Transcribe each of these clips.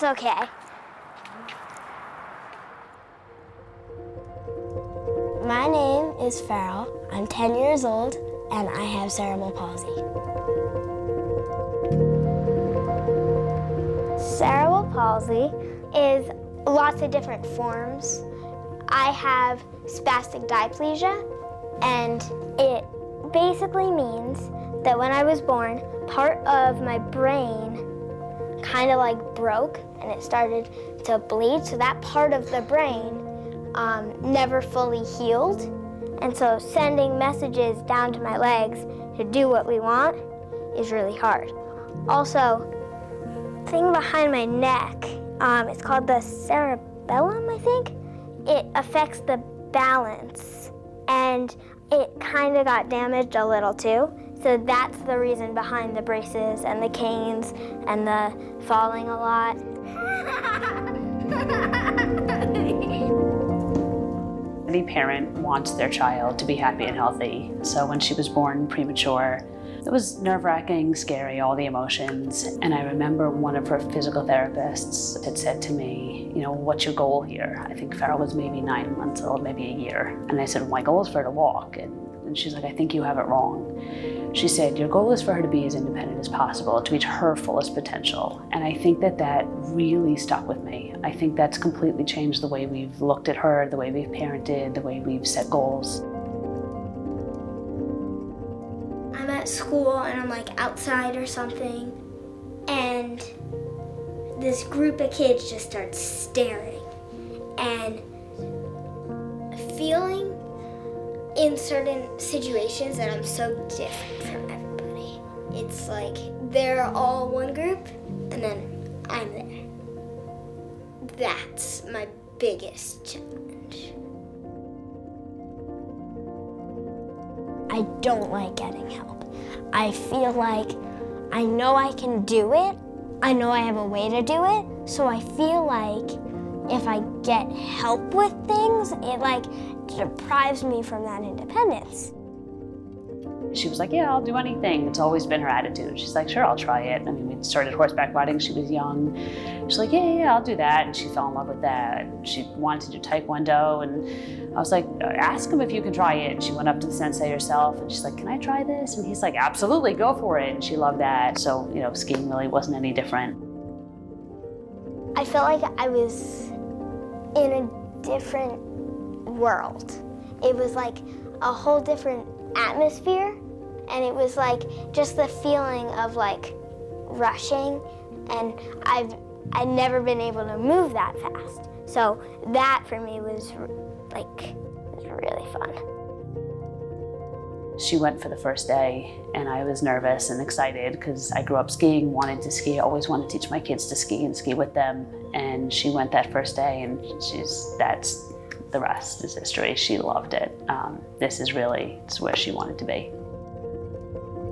That's okay. My name is Farryl. I'm 10 years old, and I have cerebral palsy. Cerebral palsy is lots of different forms. I have spastic diplegia, and it basically means that when I was born, part of my brain kind of like broke and it started to bleed, so that part of the brain never fully healed. And so sending messages down to my legs to do what we want is really hard. Also, the thing behind my neck, it's called the cerebellum, I think. It affects the balance, and it kind of got damaged a little too. So that's the reason behind the braces and the canes and the falling a lot. Any parent wants their child to be happy and healthy. So when she was born premature, it was nerve-wracking, scary, all the emotions. And I remember one of her physical therapists had said to me, you know, what's your goal here? I think Farryl was maybe 9 months old, maybe a year. And I said, well, my goal is for her to walk. And she's like, I think you have it wrong. She said, your goal is for her to be as independent as possible, to reach her fullest potential. And I think that that really stuck with me. I think that's completely changed the way we've looked at her, the way we've parented, the way we've set goals. I'm at school and I'm like outside or something, and this group of kids just starts staring and feeling in certain situations that I'm so different from everybody. It's like they're all one group and then I'm there. That's my biggest challenge. I don't like getting help. I feel like I know I can do it. I know I have a way to do it. So I feel like if I get help with things, it like deprives me from that independence. She was like, yeah, I'll do anything. It's always been her attitude. She's like, sure, I'll try it. I mean, we started horseback riding. She was young. She's like, yeah, I'll do that. And she fell in love with that. She wanted to do Taekwondo. And I was like, ask him if you can try it. And she went up to the sensei herself. And she's like, can I try this? And he's like, absolutely, go for it. And she loved that. So, you know, skiing really wasn't any different. I felt like I was in a different world. It was like a whole different atmosphere, and it was like just the feeling of like rushing, and I'd never been able to move that fast. So that for me was really fun. She went for the first day, and I was nervous and excited because I grew up skiing, wanted to ski, always wanted to teach my kids to ski and ski with them. And she went that first day, and that's the rest is history. She loved it. This is really, it's where she wanted to be.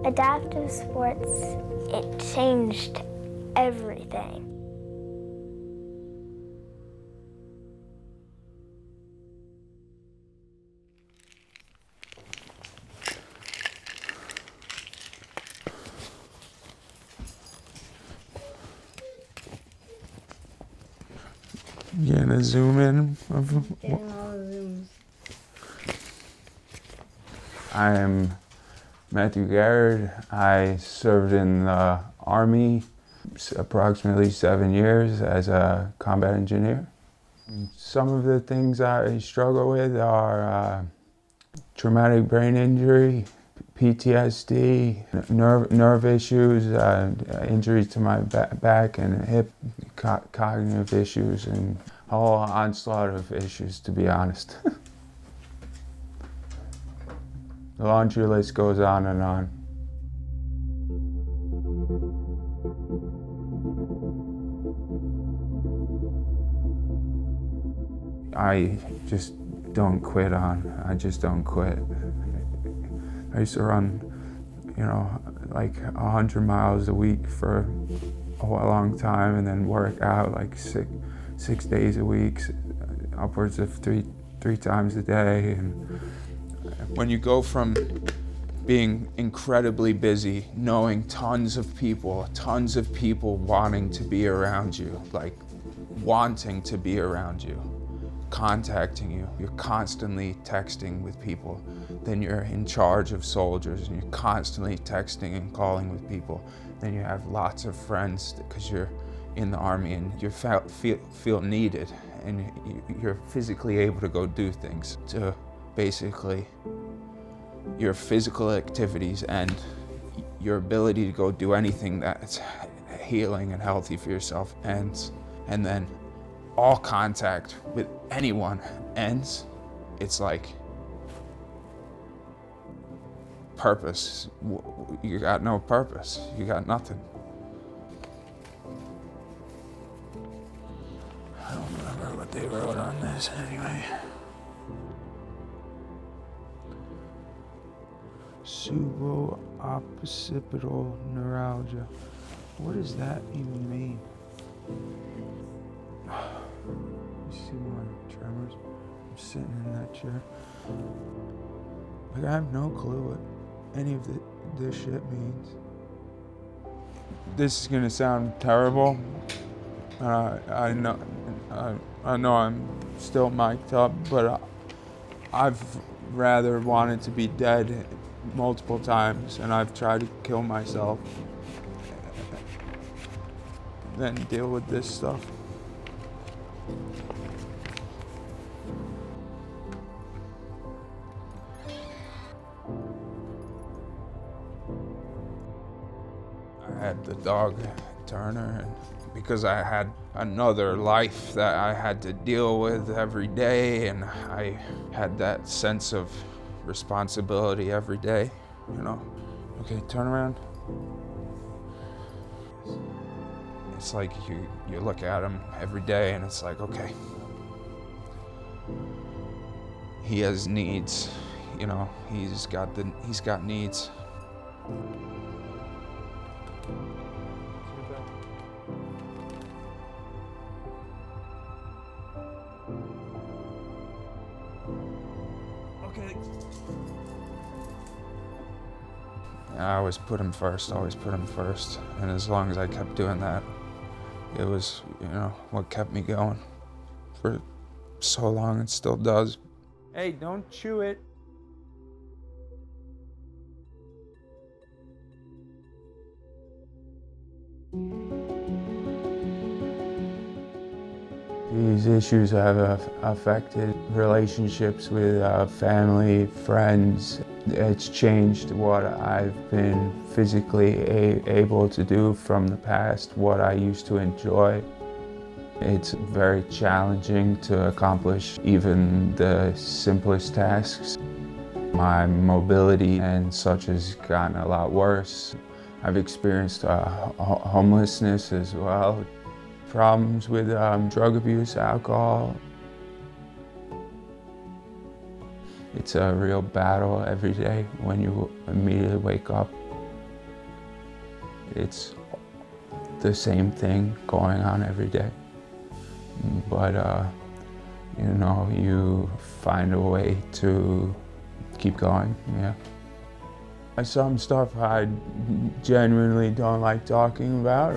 Adaptive sports, it changed everything. Getting a zoom in of Getting all the zooms. I'm Matthew Garrett. I served in the Army approximately 7 years as a combat engineer. Some of the things I struggle with are traumatic brain injury, PTSD, nerve issues, injuries to my back and hip, cognitive issues, and a whole onslaught of issues, to be honest. The laundry list goes on and on. I just don't quit on. I just don't quit. I used to run, you know, like 100 miles a week for a long time, and then work out like six days a week, upwards of three times a day. And when you go from being incredibly busy, knowing tons of people wanting to be around you, like wanting to be around you, contacting you. You're constantly texting with people. Then you're in charge of soldiers and you're constantly texting and calling with people. Then you have lots of friends because you're in the Army and you feel needed and you're physically able to go do things. To basically your physical activities and your ability to go do anything that's healing and healthy for yourself ends, and then all contact with anyone ends. It's like purpose. You got no purpose. You got nothing. I don't remember what they wrote on this anyway. Subo-occipital neuralgia. What does that even mean? You see my tremors? I'm sitting in that chair. Like, I have no clue what any of this shit means. This is gonna sound terrible. I know I'm still mic'd up, but I've rather wanted to be dead multiple times, and I've tried to kill myself than deal with this stuff. I had the dog Turner, and because I had another life that I had to deal with every day, and I had that sense of responsibility every day, you know. Okay, turn around. It's like you look at him every day and it's like, okay, he has needs, you know, he's got needs. Okay. I always put him first, and as long as I kept doing that, it was, you know, what kept me going for so long, and still does. Hey, don't chew it. These issues have affected relationships with family, friends. It's changed what I've been physically able to do from the past, what I used to enjoy. It's very challenging to accomplish even the simplest tasks. My mobility and such has gotten a lot worse. I've experienced homelessness as well. Problems with drug abuse, alcohol. It's a real battle every day when you immediately wake up. It's the same thing going on every day. But, you know, you find a way to keep going, yeah. Some stuff I genuinely don't like talking about.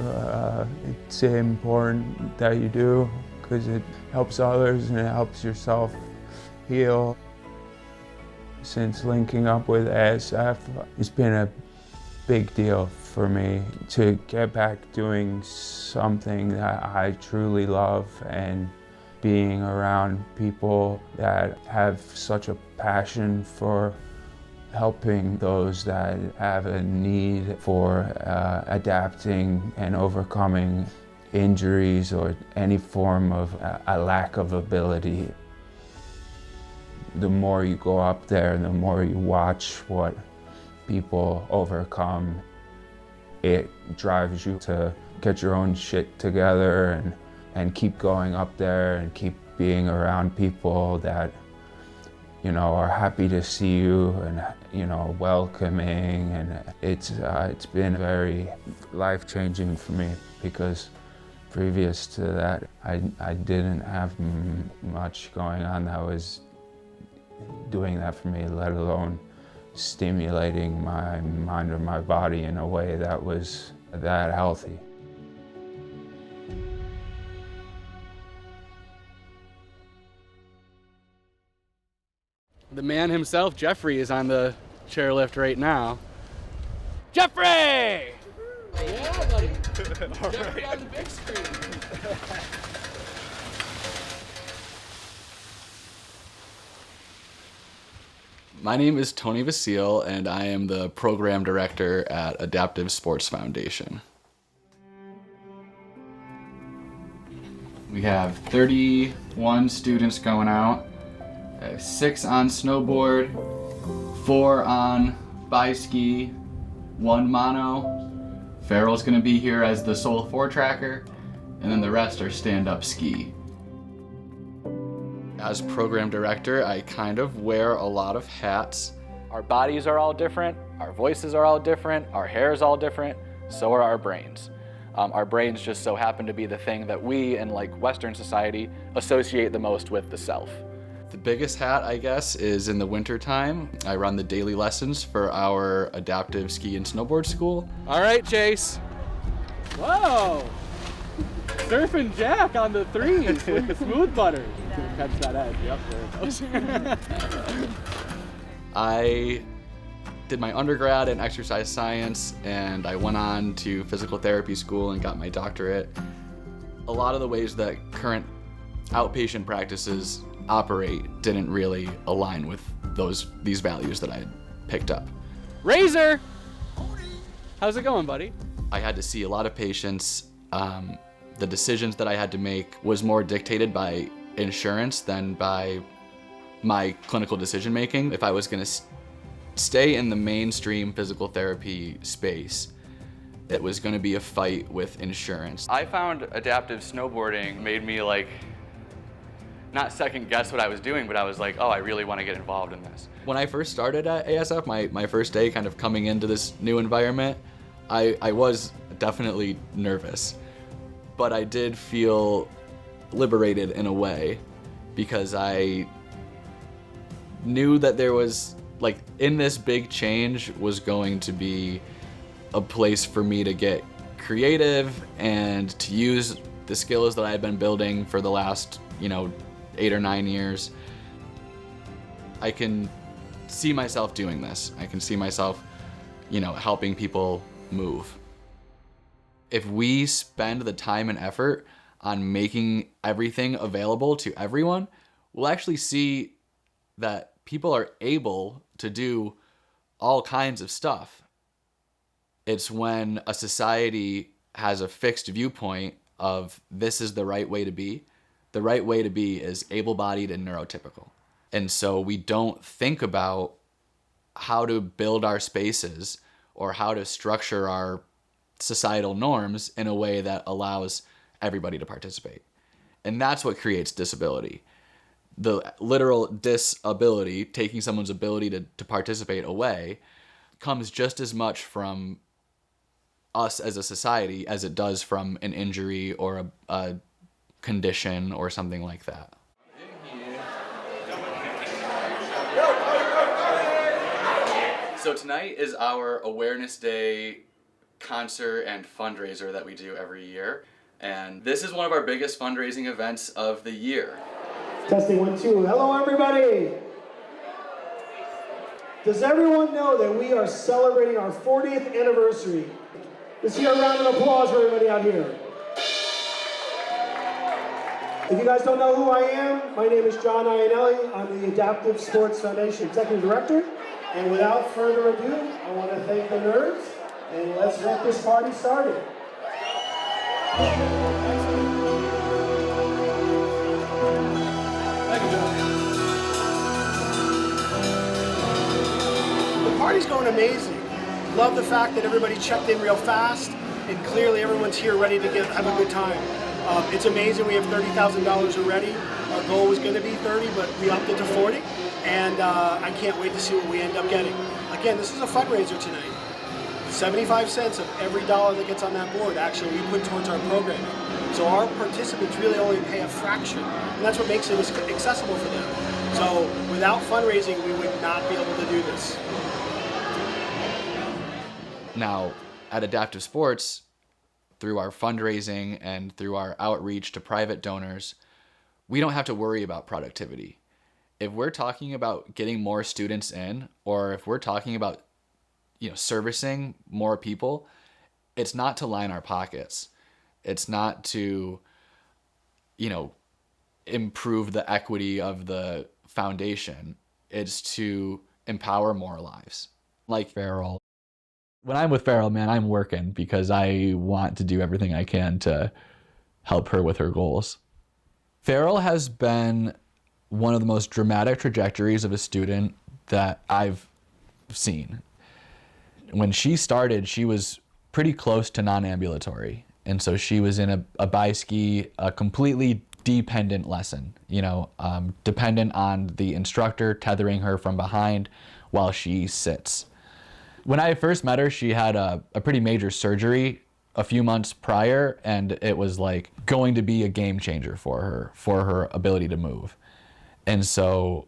It's important that you do because it helps others and it helps yourself heal. Since linking up with ASF, it's been a big deal for me to get back doing something that I truly love and being around people that have such a passion for helping those that have a need for adapting and overcoming injuries or any form of a lack of ability. The more you go up there and the more you watch what people overcome, it drives you to get your own shit together and keep going up there and keep being around people that, you know, are happy to see you and, you know, welcoming. And it's been very life-changing for me because previous to that, I didn't have much going on that was doing that for me, let alone stimulating my mind or my body in a way that was that healthy. The man himself, Jeffrey, is on the chairlift right now. Jeffrey! Yeah, buddy. Jeffrey on the big screen. My name is Tony Vasile, and I am the Program Director at Adaptive Sports Foundation. We have 31 students going out, 6 on snowboard, 4 on bi-ski, 1 mono. Farrell's gonna be here as the sole 4-tracker, and then the rest are stand-up ski. As program director, I kind of wear a lot of hats. Our bodies are all different, our voices are all different, our hair is all different, so are our brains. Our brains just so happen to be the thing that we, in like Western society, associate the most with the self. The biggest hat, I guess, is in the winter time. I run the daily lessons for our adaptive ski and snowboard school. All right, Chase. Whoa! Surfing Jack on the 3s with the smooth butter. Catch that edge. Yep, there it goes. I did my undergrad in exercise science, and I went on to physical therapy school and got my doctorate. A lot of the ways that current outpatient practices operate didn't really align with these values that I had picked up. Razor! How's it going, buddy? I had to see a lot of patients. The decisions that I had to make was more dictated by insurance than by my clinical decision making. If I was gonna stay in the mainstream physical therapy space, it was gonna be a fight with insurance. I found adaptive snowboarding made me not second guess what I was doing, but I was like, oh, I really want to get involved in this. When I first started at ASF, my first day kind of coming into this new environment, I was definitely nervous, but I did feel liberated in a way because I knew that there was, in this big change was going to be a place for me to get creative and to use the skills that I had been building for the last, 8 or 9 years. I can see myself doing this. I can see myself, helping people move. If we spend the time and effort on making everything available to everyone, we'll actually see that people are able to do all kinds of stuff. It's when a society has a fixed viewpoint of this is the right way to be. The right way to be is able-bodied and neurotypical. And so we don't think about how to build our spaces or how to structure our societal norms in a way that allows everybody to participate. And that's what creates disability. The literal disability, taking someone's ability to participate away, comes just as much from us as a society as it does from an injury or a condition or something like that. So tonight is our Awareness Day concert and fundraiser that we do every year. And this is one of our biggest fundraising events of the year. Testing 1, 2. Hello, everybody. Does everyone know that we are celebrating our 40th anniversary? Let's hear a round of applause for everybody out here. If you guys don't know who I am, my name is John Iannelli. I'm the Adaptive Sports Foundation Executive Director. And without further ado, I want to thank the nerds, and let's get this party started. The party's going amazing. Love the fact that everybody checked in real fast, and clearly everyone's here ready to have a good time. It's amazing. We have $30,000 already. Our goal was going to be 30, but we upped it to 40, and I can't wait to see what we end up getting. Again, this is a fundraiser tonight. 75 cents of every dollar that gets on that board actually we put towards our programming. So our participants really only pay a fraction, and that's what makes it accessible for them. So without fundraising, we would not be able to do this. Now, at Adaptive Sports, through our fundraising and through our outreach to private donors, we don't have to worry about productivity. If we're talking about getting more students in, or if we're talking about, servicing more people, it's not to line our pockets. It's not to, improve the equity of the foundation. It's to empower more lives. Like Farryl. When I'm with Farryl, man, I'm working because I want to do everything I can to help her with her goals. Farryl has been one of the most dramatic trajectories of a student that I've seen. When she started, she was pretty close to non-ambulatory. And so she was in a bi-ski, a completely dependent lesson, dependent on the instructor tethering her from behind while she sits. When I first met her, she had a pretty major surgery a few months prior, and it was like going to be a game changer for her ability to move. And so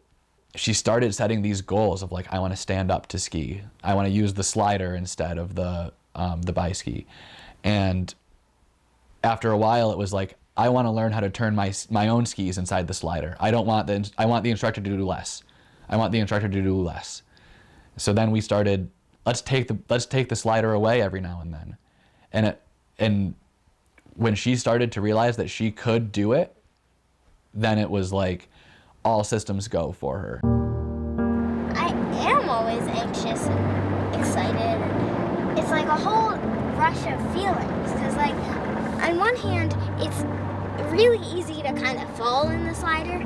she started setting these goals of like, I want to stand up to ski. I want to use the slider instead of the bi-ski. And after a while, it was like, I want to learn how to turn my own skis inside the slider. I want the instructor to do less. I want the instructor to do less. So then we started, let's take the slider away every now and then. And when she started to realize that she could do it, then it was like all systems go for her. I am always anxious and excited. It's like a whole rush of feelings. Because like, on one hand, it's really easy to kind of fall in the slider,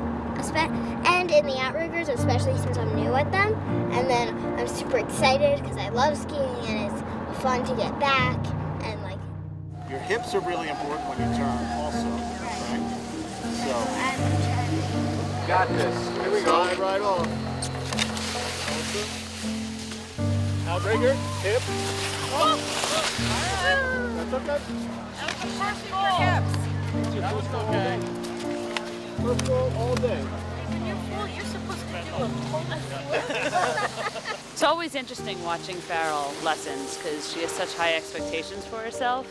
and in the outriggers, especially since I'm new at them. And then I'm super excited because I love skiing and it's fun to get back. And like, Your hips are really important when you turn also, right? So, Got this. here we go. Right off. Outrigger, hip. That's okay. That's okay. Football all day. It's always interesting watching Farryl lessons because she has such high expectations for herself.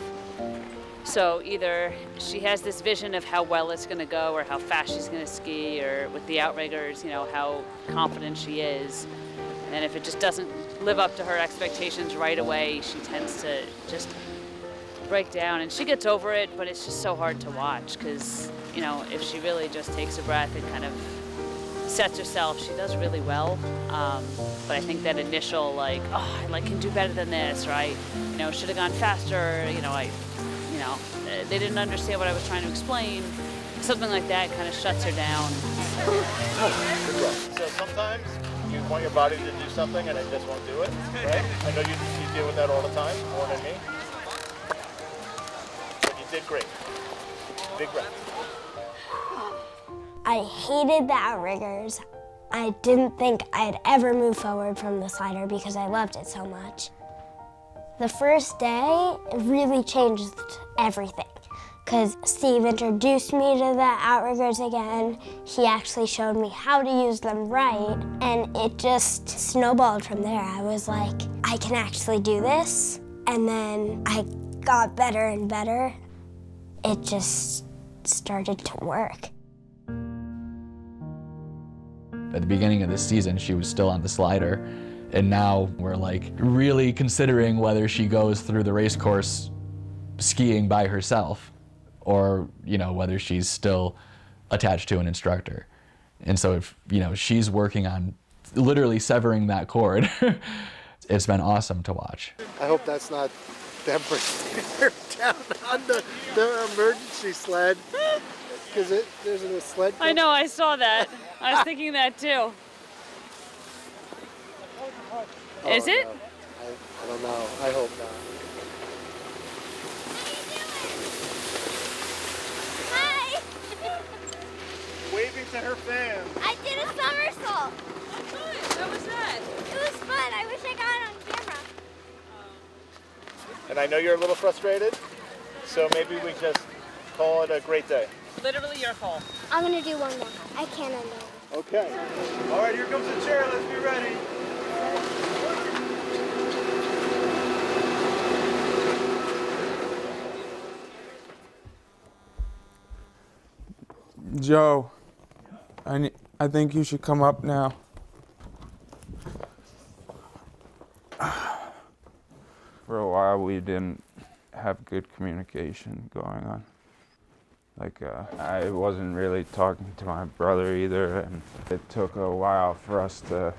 So either she has this vision of how well it's going to go or how fast she's going to ski, or with the outriggers, how confident she is. And then if it just doesn't live up to her expectations right away, she tends to just break down. And she gets over it, but it's just so hard to watch because, if she really just takes a breath and kind of sets herself, she does really well. But I think that initial I can do better than this, or I, should have gone faster, they didn't understand what I was trying to explain. Something like that kind of shuts her down. So sometimes you want your body to do something and it just won't do it, right? I know you deal with that all the time, more than me. But you did great. Big breath. I hated the outriggers. I didn't think I'd ever move forward from the slider because I loved it so much. The first day really changed everything because Steve introduced me to the outriggers again. He actually showed me how to use them right, and it just snowballed from there. I was like, I can actually do this. And then I got better and better. It just started to work. At the beginning of this season, she was still on the slider, and now we're like really considering whether she goes through the race course skiing by herself, or whether she's still attached to an instructor. And so if she's working on literally severing that cord. It's been awesome to watch. I hope that's not them pushing her down on the emergency sled. Because there's a sled. I know, I saw that. I was thinking that too. Is it? No. I don't know. I hope not. Hi! Waving to her fans. I did a somersault. What was that? It was fun. I wish I got it on camera. And I know you're a little frustrated, so maybe we just call it a great day. Literally your fault. I'm gonna do one more. I can't undo it. Okay. All right, here comes the chair. Let's be ready. Joe, I think you should come up now. For a while, we didn't have good communication going on. Like, I wasn't really talking to my brother either, and it took a while for us to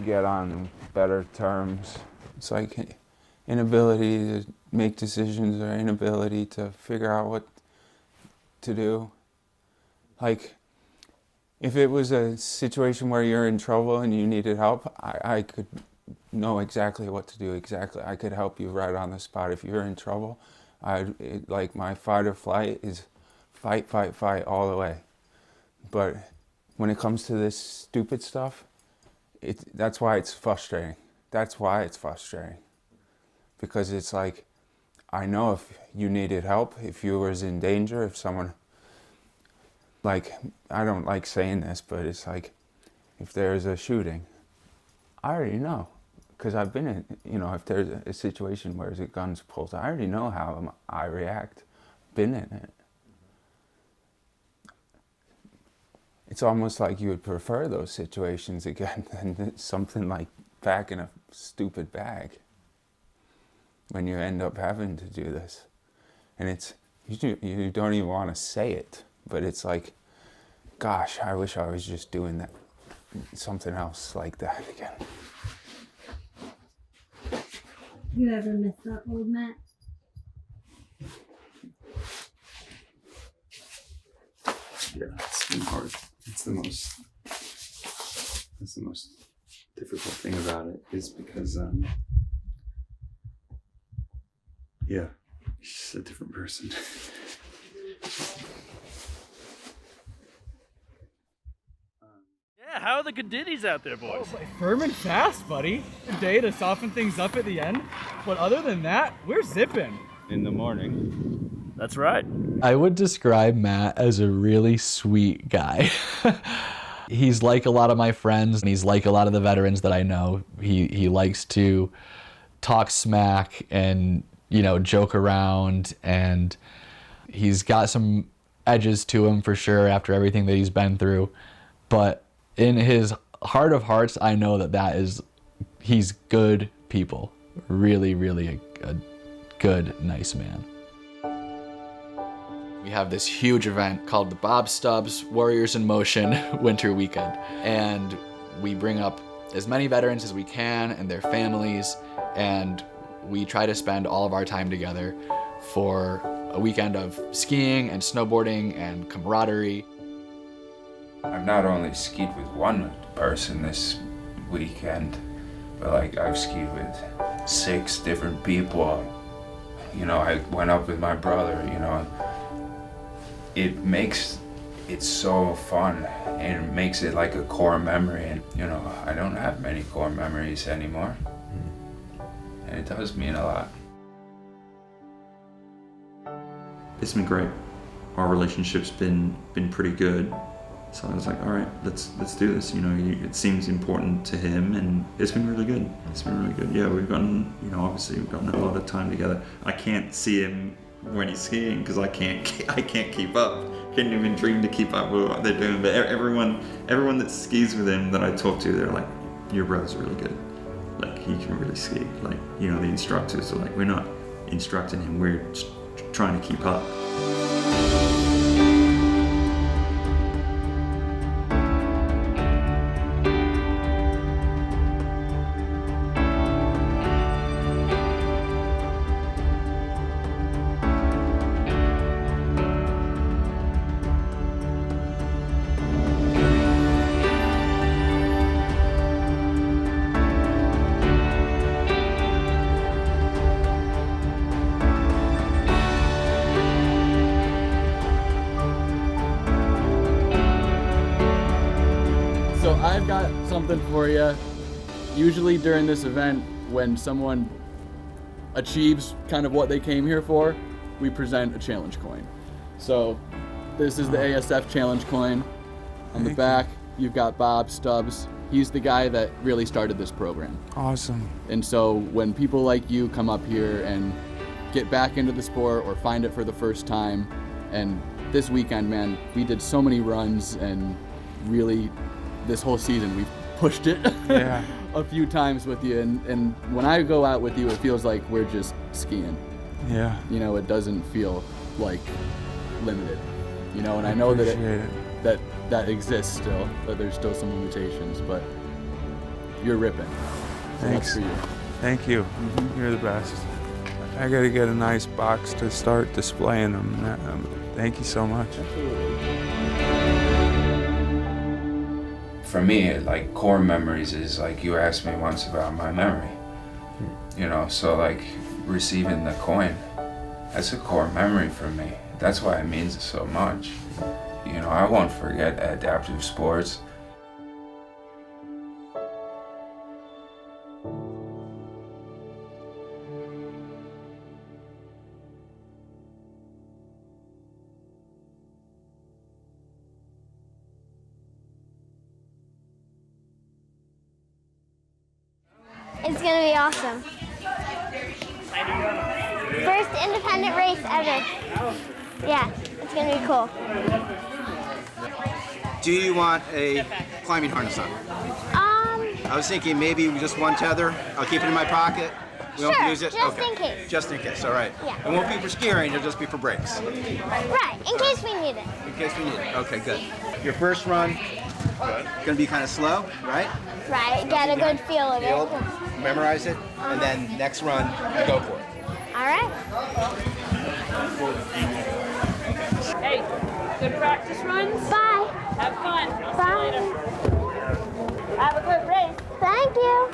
get on better terms. It's like inability to make decisions or inability to figure out what to do. Like, if it was a situation where you're in trouble and you needed help, I could know exactly what to do exactly. I could help you right on the spot. If you're in trouble, like my fight or flight is fight, fight, fight all the way. But when it comes to this stupid stuff, that's why it's frustrating. That's why it's frustrating. Because it's like, I know if you needed help, if you was in danger, if someone, like, I don't like saying this, but it's like, if there's a shooting, I already know. Because I've been in, if there's a situation where the gun's pulled, I already know how I react. Been in it. It's almost like you would prefer those situations again than something like packing a stupid bag when you end up having to do this. And it's, you don't even want to say it, but it's like, gosh, I wish I was just doing that, something else like that again. You ever miss that old Matt? Yeah, it's been hard. That's the most difficult thing about it, is because yeah, he's just a different person. Yeah, how are the Gooditties out there, boys? Oh, firm and fast, buddy. Good day to soften things up at the end. But other than that, we're zipping. In the morning. That's right. I would describe Matt as a really sweet guy. He's like a lot of my friends, and he's like a lot of the veterans that I know. He likes to talk smack and, joke around, and he's got some edges to him for sure after everything that he's been through. But in his heart of hearts, I know he's good people. Really, really a good, nice man. We have this huge event called the Bob Stubbs Warriors in Motion Winter Weekend. And we bring up as many veterans as we can and their families, and we try to spend all of our time together for a weekend of skiing and snowboarding and camaraderie. I've not only skied with one person this weekend, but I've skied with 6 different people. I went up with my brother, It makes it so fun, and it makes it like a core memory. And, I don't have many core memories anymore. And it does mean a lot. It's been great. Our relationship's been pretty good. So I was like, all right, let's do this. It seems important to him, and it's been really good. It's been really good. Yeah, we've gotten, obviously we've gotten a lot of time together. I can't see him when he's skiing because I can't keep up. Couldn't even dream to keep up with what they're doing. But everyone that skis with him that I talk to, they're like, your brother's really good. Like, he can really ski. Like, the instructors are like, we're not instructing him, we're just trying to keep up. So I've got something for you. Usually during this event, when someone achieves kind of what they came here for, we present a challenge coin. So this is the ASF challenge coin. On the back, you've got Bob Stubbs. He's the guy that really started this program. Awesome. And so when people like you come up here and get back into the sport or find it for the first time and this weekend, man, we did so many runs, and really this whole season we've pushed it Yeah. a few times with you, and when I go out with you, it feels like we're just skiing. Yeah. You know, it doesn't feel like limited, you know, and I know that that exists still, that there's still some limitations, but you're ripping. So Thanks. that's for you. Thank you. You're the best. I got to get a nice box to start displaying them. Thank you so much. For me, like core memories is like you asked me once about my memory. You know, so like receiving the coin, that's a core memory for me. That's why it means so much. You know, I won't forget adaptive sports. It's gonna be awesome. First independent race ever. Yeah, it's gonna be cool. Do you want a climbing harness on? I was thinking maybe just one tether. I'll keep it in my pocket. We won't use it? Just okay. in case. Just in case, all right. Yeah. It won't be for skiing, it'll just be for brakes. Right, in case we need it. In case we need it. Okay, good. Your first run, gonna be kind of slow, right? Right, get a good feel of it. Memorize it, and then next run, go for it. All right. Hey, good practice runs. Bye. Have fun. Bye. Have a good race. Thank you.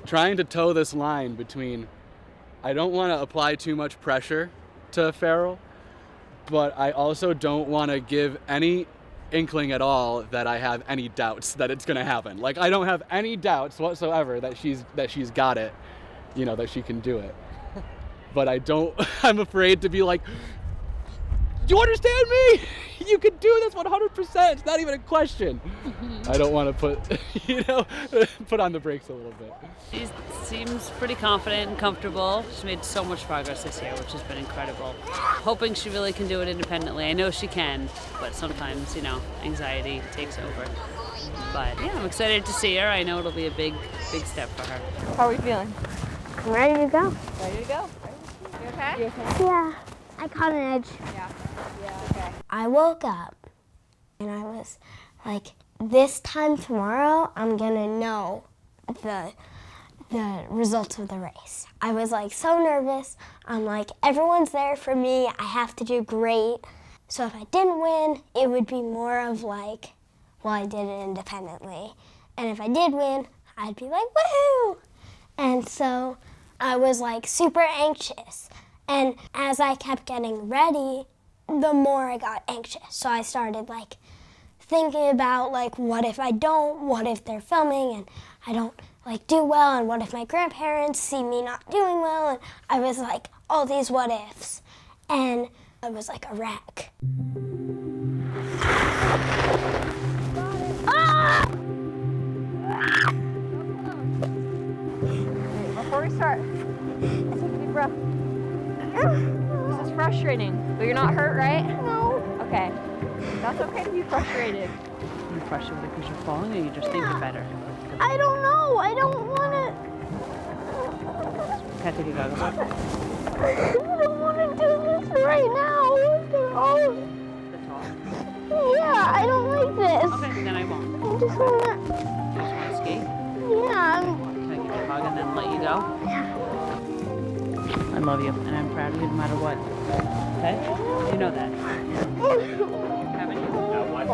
Trying to toe this line between, I don't want to apply too much pressure to Farryl, but I also don't want to give any inkling at all that I have any doubts that it's going to happen. Like, I don't have any doubts whatsoever that she's got it, you know, that she can do it. But I'm afraid to be like, do you understand me? You can do this 100%. It's not even a question. I don't want to put on the brakes a little bit. She seems pretty confident and comfortable. She's made so much progress this year, which has been incredible. Hoping she really can do it independently. I know she can, but sometimes, you know, anxiety takes over. But yeah, I'm excited to see her. I know it'll be a big step for her. How are we feeling? I'm ready to go. Ready to go? You okay? Yeah, I caught an edge. Yeah, okay. I woke up and I was like, this time tomorrow, I'm gonna know the results of the race. I was like so nervous. I'm like, everyone's there for me. I have to do great. So if I didn't win, it would be more of like, well, I did it independently. And if I did win, I'd be like, woohoo! And so I was like super anxious. And as I kept getting ready, the more I got anxious. So I started like thinking about like, what if I don't? What if they're filming and I don't like do well? And what if my grandparents see me not doing well? And I was like, all these what ifs. And I was like a wreck. Ah! Before we start, take a deep breath. This is frustrating, but you're not hurt, right? No. Okay. That's okay to be frustrated. You're frustrated because you're falling, or you just think you're better? I don't know. I don't want to. Can I take your goggles off? I don't want to do this right now. They're all. That's all. Yeah, I don't like this. Okay, then I won't. I just want to. You just want to skate? Yeah. Can I give you a hug and then let you go? Yeah. I love you, and I'm proud of you no matter what. Okay? You know that. Haven't you? I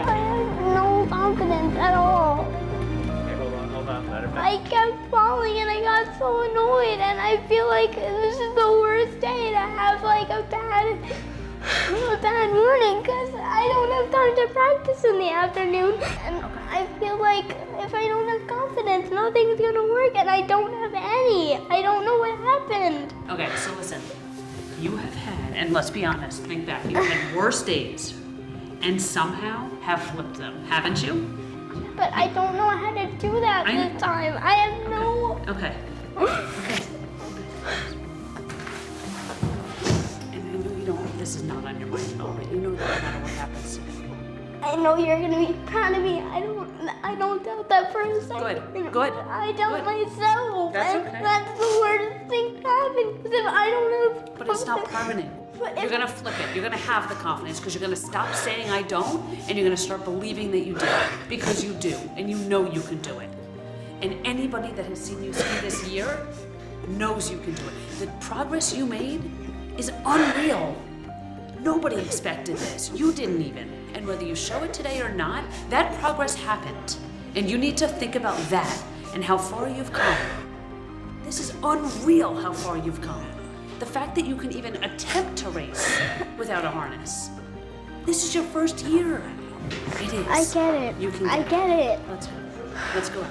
have no confidence at all. Okay, hold on, let her back. I kept falling and I got so annoyed, and I feel like this is the worst day to have like a bad morning because I don't have time to practice in the afternoon, and I feel like if I don't have confidence, nothing's gonna work, and I don't have any. I don't know what happened. Okay, so listen. You have had, and let's be honest, think back, you've had worse days and somehow have flipped them, haven't you? But I don't know how to do that this time. I have no... Okay. And I know you don't like this this is not on your mind at all, but you know that no matter what happens today. I know you're gonna be proud of me. I don't doubt that for a second. Good. I doubt myself. That's and okay. that's the worst thing to happen. Because if I don't know. But it's not permanent. You're gonna flip it. You're gonna have the confidence because you're gonna stop saying I don't, and you're gonna start believing that you do, because you do, and you know you can do it. And anybody that has seen you ski this year knows you can do it. The progress you made is unreal. Nobody expected this. You didn't even. And whether you show it today or not, that progress happened. And you need to think about that and how far you've come. This is unreal how far you've come. The fact that you can even attempt to race without a harness. This is your first year. It is. I get it. You can I get it. Let's go out.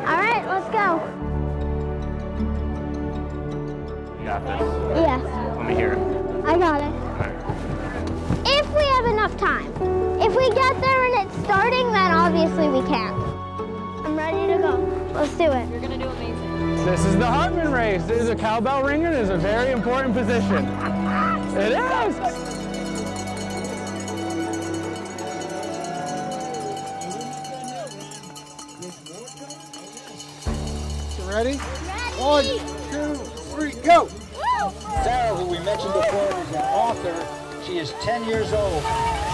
All right, let's go. You got this? Yes. Let me hear it. I got it. If we have enough time. If we get there and it's starting, then obviously we can. I'm ready to go. Let's do it. You're gonna do amazing. This is the Hartman race. This is a cowbell ringer. It is a very important position. It is. You ready? 1, 2, 3, go! Sarah, who we mentioned before, is an author. She is 10 years old.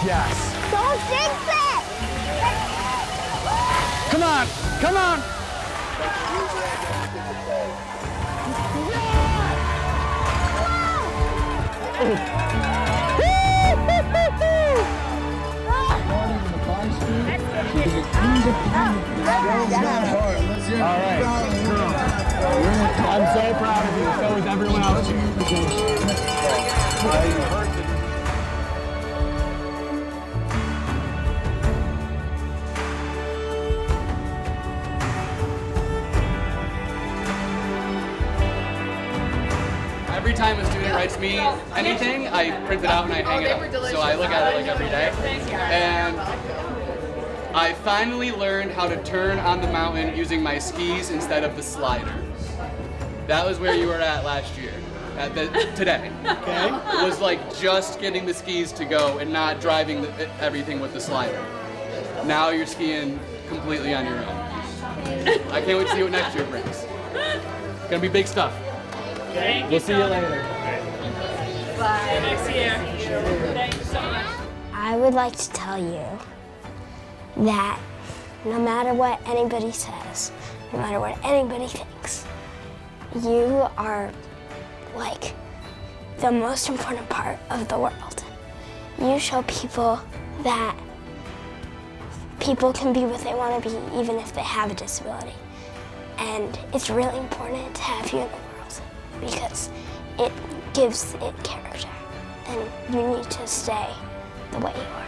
Yes. Don't jinx it! Come on. Come on. All right. I'm so proud of you. So is everyone else. Every time a student writes me anything, I print it out and I hang it up. So I look at it like every day. And I finally learned how to turn on the mountain using my skis instead of the slider. That was where you were at last year. Today. Okay. It was like just getting the skis to go and not driving everything with the slider. Now you're skiing completely on your own. I can't wait to see what next year brings. It's gonna be big stuff. We'll see you later. Bye. Next year. Thank you so much. I would like to tell you that no matter what anybody says, no matter what anybody thinks, you are like the most important part of the world. You show people that people can be what they want to be even if they have a disability. And it's really important to have you in the world because it gives it character. And you need to stay the way you are.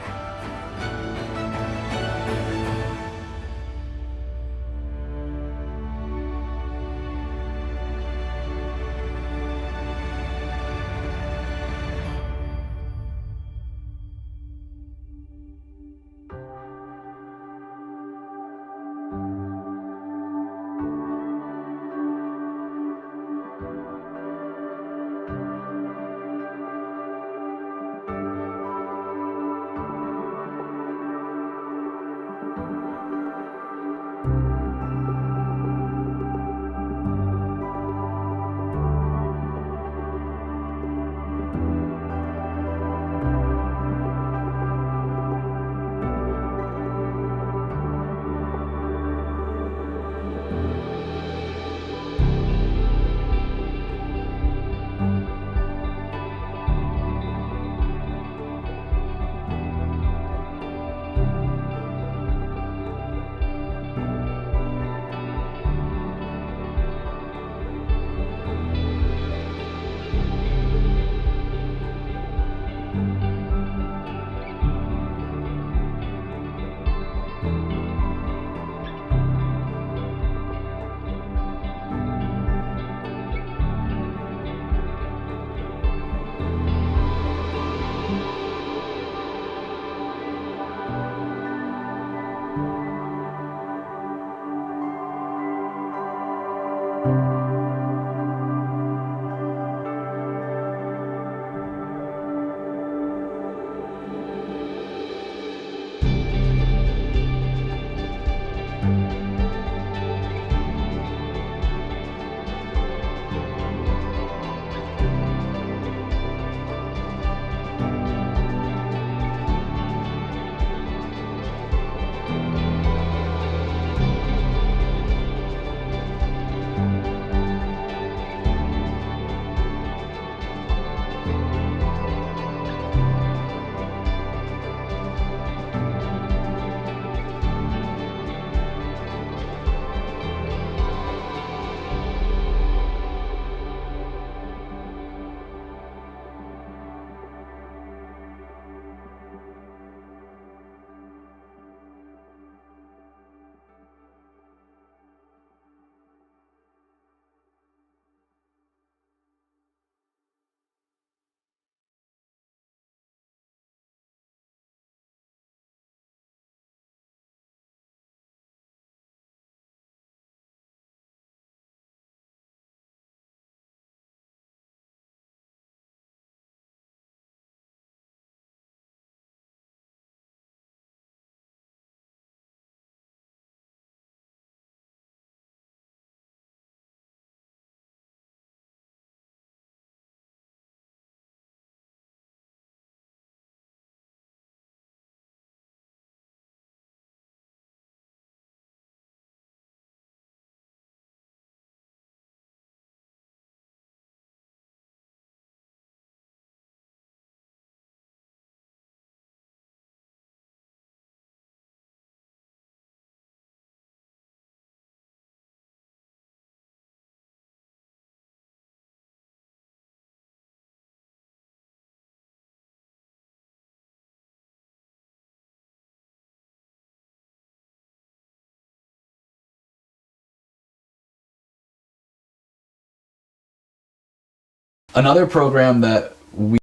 Another program that we